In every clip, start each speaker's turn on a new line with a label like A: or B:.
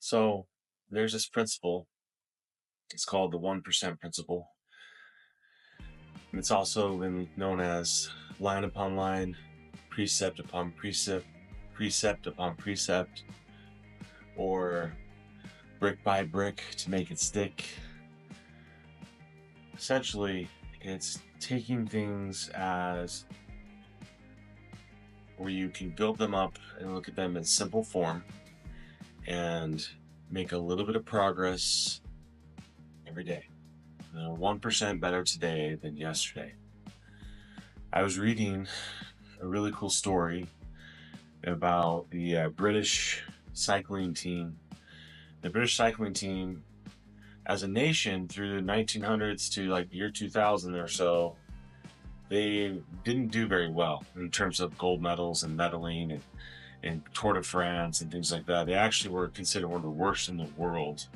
A: So there's this principle. It's called the 1% principle. And it's also been known as line upon line, precept upon precept, precept upon precept, or brick by brick to make it stick. Essentially, it's taking things as where you can build them up and look at them in simple form and make a little bit of progress every day. 1% better today than yesterday. I was reading a really cool story about the British cycling team. The British cycling team, as a nation, through the 1900s to like the year 2000 or so, they didn't do very well in terms of gold medals and medaling and Tour de France and things like that. They actually were considered one of the worst in the world.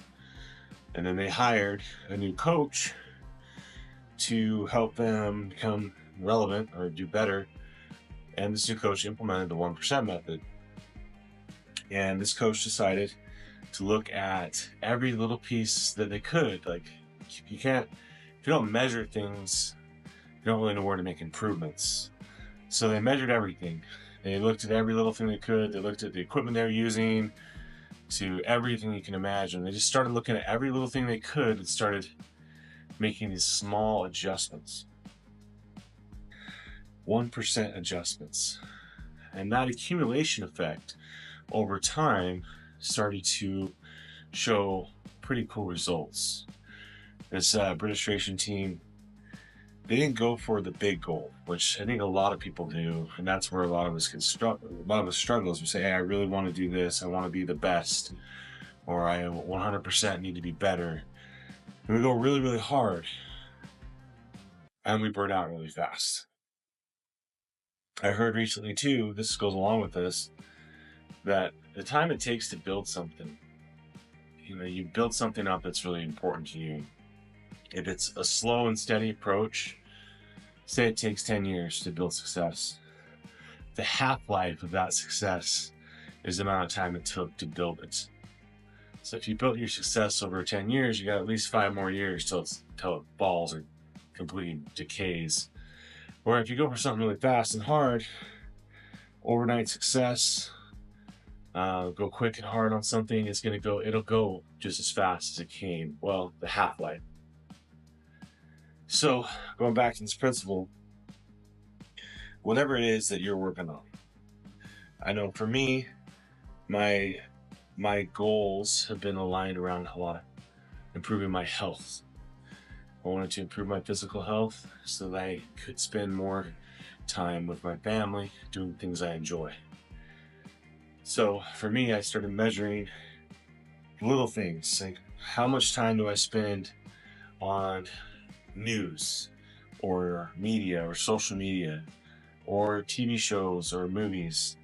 A: And then they hired a new coach to help them become relevant or do better. And this new coach implemented the 1% method. And this coach decided to look at every little piece that they could. Like, if you don't measure things, you don't really know where to make improvements. So they measured everything. They looked at every little thing they could. They looked at the equipment they were using, to everything you can imagine. They just started looking at every little thing they could and started making these small adjustments. 1% adjustments. And that accumulation effect over time started to show pretty cool results. This British racing team, they didn't go for the big goal, which I think a lot of people do, and that's where a lot of us struggles. We say, hey, I really want to do this, I want to be the best, or I 100% need to be better. And we go really, really hard, and we burn out really fast. I heard recently too, this goes along with this, that the time it takes to build something, you build something up that's really important to you. If it's a slow and steady approach, say it takes 10 years to build success. The half-life of that success is the amount of time it took to build it. So if you built your success over 10 years, you got at least 5 more years till it falls or completely decays. Or if you go for something really fast and hard, overnight success, go quick and hard on something, it'll go just as fast as it came. Well, the half-life. So going back to this principle, whatever it is that you're working on, I know for me, my goals have been aligned around a lot of improving my health. I wanted to improve my physical health so that I could spend more time with my family doing things I enjoy. So for me, I started measuring little things, like how much time do I spend on news or media or social media or TV shows or movies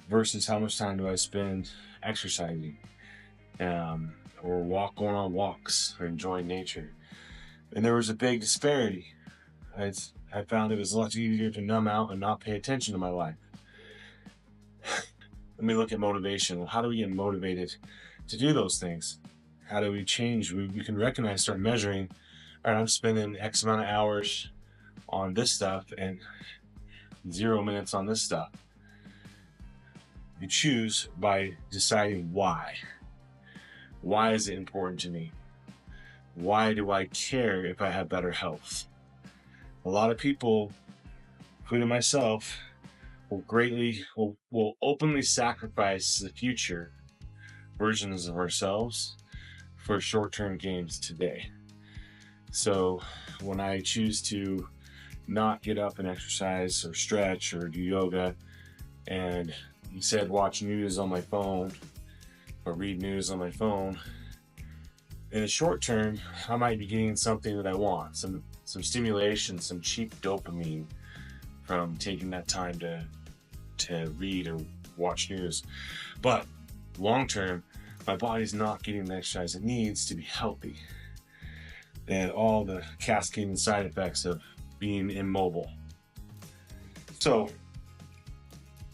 A: versus how much time do I spend exercising or going on walks or enjoying nature. And there was a big disparity. I found it was a lot easier to numb out and not pay attention to my life. Let me look at motivation. Well, how do we get motivated to do those things? How do we change? We can recognize, start measuring. All right, I'm spending X amount of hours on this stuff and 0 minutes on this stuff. You choose by deciding why. Why is it important to me? Why do I care if I have better health? A lot of people, including myself, will openly sacrifice the future versions of ourselves for short-term gains today. So when I choose to not get up and exercise or stretch or do yoga and instead watch news on my phone or read news on my phone, in the short term, I might be getting something that I want, some stimulation, some cheap dopamine from taking that time to read or watch news. But long term, my body's not getting the exercise it needs to be healthy, and all the cascading side effects of being immobile. So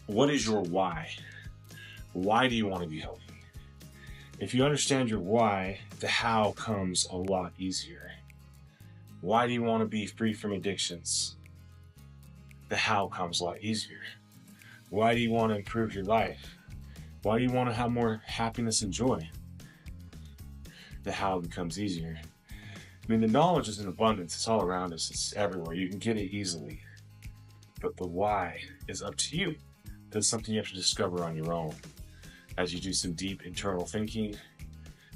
A: what is your why? Why do you want to be healthy? If you understand your why, the how comes a lot easier. Why do you want to be free from addictions? The how comes a lot easier. Why do you want to improve your life? Why do you want to have more happiness and joy? The how becomes easier. I mean, the knowledge is in abundance. It's all around us. It's everywhere. You can get it easily. But the why is up to you. That's something you have to discover on your own. As you do some deep internal thinking,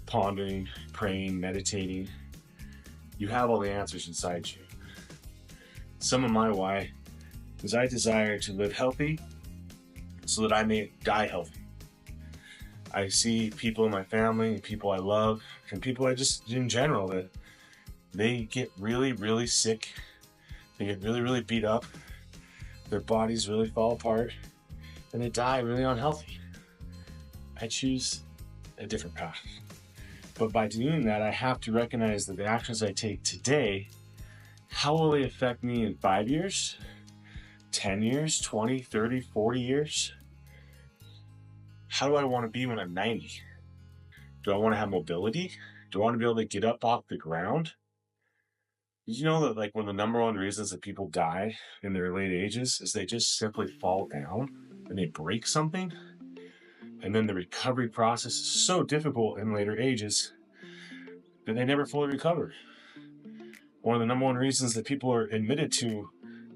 A: pondering, praying, meditating, you have all the answers inside you. Some of my why is I desire to live healthy so that I may die healthy. I see people in my family, people I love, and people I just, in general, that they get really, really sick. They get really, really beat up. Their bodies really fall apart, and they die really unhealthy. I choose a different path. But by doing that, I have to recognize that the actions I take today, how will they affect me in 5 years, 10 years, 20, 30, 40 years? How do I want to be when I'm 90? Do I want to have mobility? Do I want to be able to get up off the ground? Did you know that like one of the number one reasons that people die in their late ages is they just simply fall down and they break something? And then the recovery process is so difficult in later ages that they never fully recover. One of the number one reasons that people are admitted to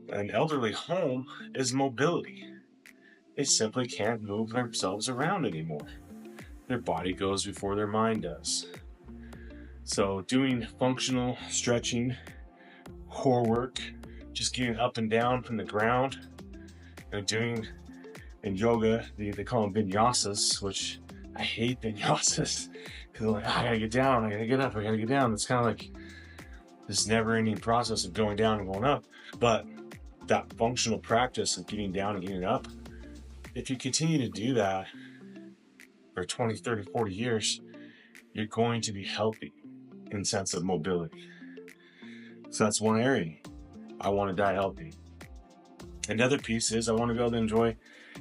A: an elderly home is mobility. They simply can't move themselves around anymore. Their body goes before their mind does. So doing functional stretching, core work, just getting up and down from the ground, and doing in yoga, they call them vinyasas, which I hate vinyasas because like, I gotta get down, I gotta get up, I gotta get down. It's kind of like this never-ending process of going down and going up. But that functional practice of getting down and getting up, if you continue to do that for 20, 30, 40 years, you're going to be healthy in sense of mobility. So that's one area. I want to die healthy. Another piece is I want to be able to enjoy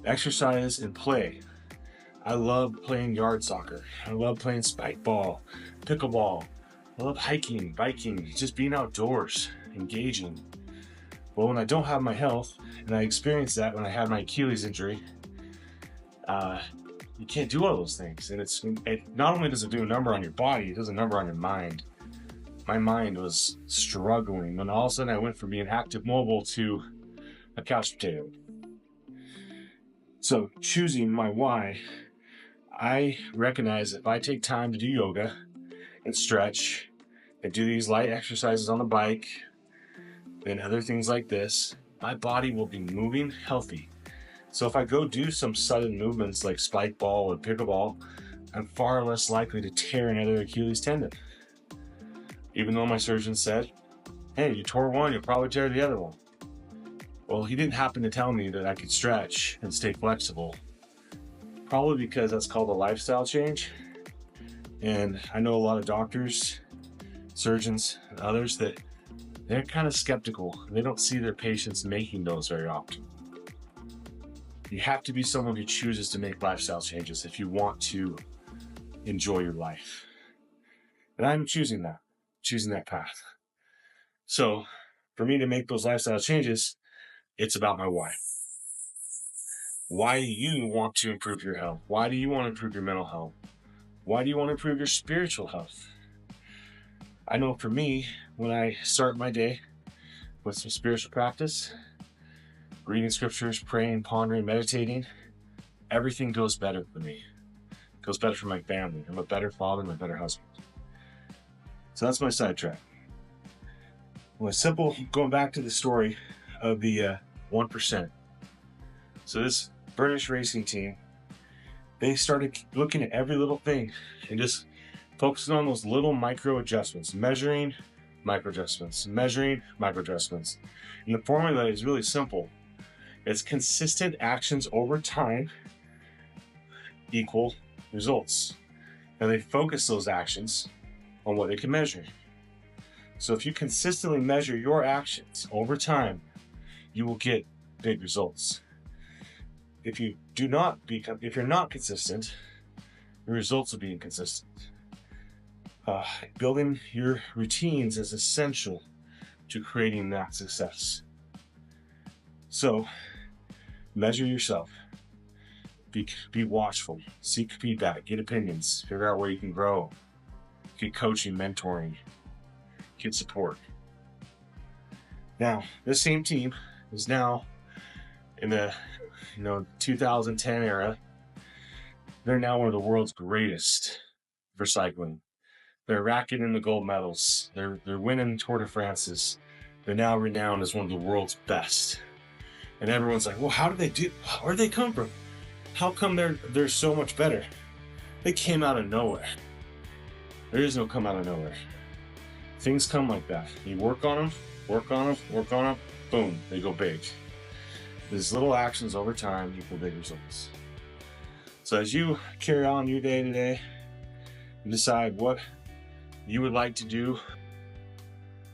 A: exercise and play. I love playing yard soccer. I love playing spike ball, pickleball. I love hiking, biking, just being outdoors, engaging. Well, when I don't have my health, and I experienced that when I had my Achilles injury, you can't do all those things. And it not only does it do a number on your body, it does a number on your mind. My mind was struggling when all of a sudden I went from being active mobile to a couch potato. So choosing my why, I recognize if I take time to do yoga and stretch and do these light exercises on the bike and other things like this, my body will be moving healthy. So if I go do some sudden movements like spike ball or pickleball, I'm far less likely to tear another Achilles tendon. Even though my surgeon said, hey, you tore one, you'll probably tear the other one. Well, he didn't happen to tell me that I could stretch and stay flexible. Probably because that's called a lifestyle change. And I know a lot of doctors, surgeons, and others that they're kind of skeptical. They don't see their patients making those very often. You have to be someone who chooses to make lifestyle changes if you want to enjoy your life. And I'm choosing that path. So for me to make those lifestyle changes, it's about my why. Why do you want to improve your health? Why do you want to improve your mental health? Why do you want to improve your spiritual health? I know for me, when I start my day with some spiritual practice, reading scriptures, praying, pondering, meditating, everything goes better for me. It goes better for my family. I'm a better father, I'm a better husband. So that's my sidetrack. Well, simple, going back to the story of the 1%. So this British racing team, they started looking at every little thing and just focusing on those little micro adjustments, measuring micro adjustments, measuring micro adjustments. And the formula is really simple. It's consistent actions over time equal results. And they focus those actions on what they can measure. So if you consistently measure your actions over time, you will get big results. If you're not consistent, the results will be inconsistent. Building your routines is essential to creating that success. So measure yourself, be watchful, seek feedback, get opinions, figure out where you can grow, get coaching, mentoring, get support. Now, this same team is now in the 2010 era. They're now one of the world's greatest for cycling. They're racking in the gold medals. They're winning Tour de France's. They're now renowned as one of the world's best. And everyone's like, well, how did they do? Where'd they come from? How come they're so much better? They came out of nowhere. There is no come out of nowhere. Things come like that. You work on them, boom, they go big. These little actions over time equal big results. So as you carry on your day today and decide what you would like to do,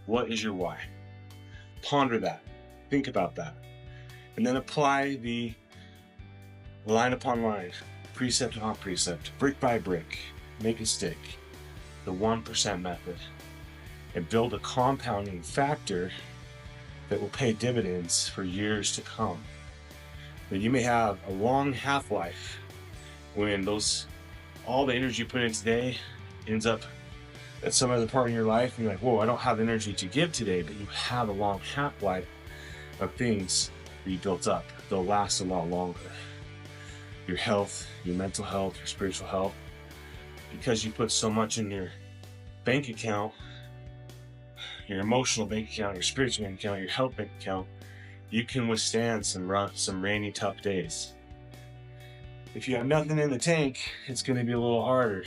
A: what is your why? Ponder that, think about that, and then apply the line upon line, precept upon precept, brick by brick, make it stick, the 1% method, and build a compounding factor that will pay dividends for years to come. That you may have a long half-life when all the energy you put in today ends up at some other part in your life, and you're like, whoa, I don't have energy to give today, but you have a long half-life of things that you built up. They'll last a lot longer. Your health, your mental health, your spiritual health, because you put so much in your bank account, your emotional bank account, your spiritual bank account, your health bank account, you can withstand some rainy, tough days. If you have nothing in the tank, it's going to be a little harder.